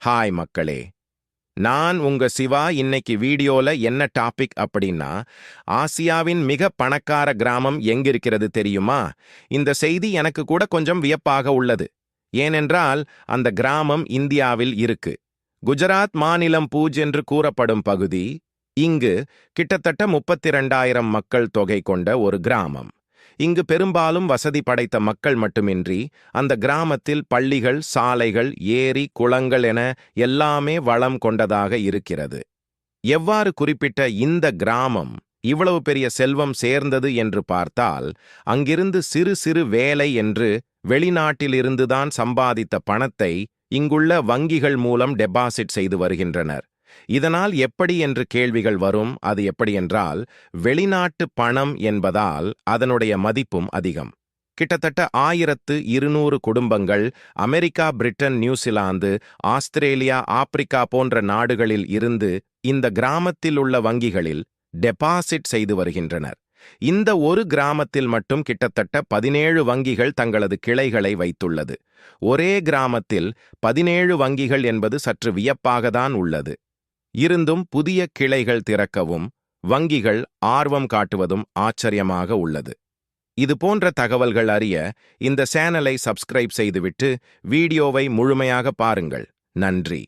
Hi மக்களே, நான் உங்க சிவா. இன்னைக்கு வீடியோல என்ன டாபிக் அப்படின்னா, ஆசியாவின் மிக பணக்கார கிராமம் எங்கிருக்கிறது தெரியுமா? இந்த செய்தி எனக்கு கூட கொஞ்சம் வியப்பாக உள்ளது. ஏனென்றால் அந்த கிராமம் இந்தியாவில் இருக்கு. குஜராத் மாநிலம் பூஜ் என்று கூறப்படும் பகுதி. இங்கு கிட்டத்தட்ட 32,000 மக்கள் தொகை கொண்ட ஒரு கிராமம். இங்கு பெரும்பாலும் வசதி படைத்த மக்கள் மட்டுமின்றி அந்த கிராமத்தில் பள்ளிகள், சாலைகள், ஏரி, குளங்கள் என எல்லாமே வளம் கொண்டதாக இருக்கிறது. எவ்வாறு குறிப்பிட்ட இந்த கிராமம் இவ்வளவு பெரிய செல்வம் சேர்ந்தது என்று பார்த்தால், அங்கிருந்து சிறு சிறு வேலை என்று வெளிநாட்டிலிருந்துதான் சம்பாதித்த பணத்தை இங்குள்ள வங்கிகள் மூலம் டெபாசிட் செய்து வருகின்றனர். இதனால் எப்படி என்று கேள்விகள் வரும். அது எப்படி என்றால், வெளிநாட்டு பணம் என்பதால் அதனுடைய மதிப்பும் அதிகம். கிட்டத்தட்ட 1200 குடும்பங்கள் America, Britain, New Zealand, Australia, Africa போன்ற நாடுகளில் இருந்து இந்த கிராமத்தில் உள்ள வங்கிகளில் டெபாசிட் செய்து வருகின்றனர். இந்த ஒரு கிராமத்தில் மட்டும் கிட்டத்தட்ட 17 வங்கிகள் தங்களது கிளைகளை வைத்துள்ளது. ஒரே கிராமத்தில் 17 வங்கிகள் என்பது சற்று வியப்பாகத்தான் உள்ளது. இருந்தும் புதிய கிளைகள் திறக்கவும் வங்கிகள் ஆர்வம் காட்டுவதும் ஆச்சரியமாக உள்ளது. இது போன்ற தகவல்கள் அறிய இந்த சேனலை சப்ஸ்கிரைப் செய்துவிட்டு வீடியோவை முழுமையாக பாருங்கள். நன்றி.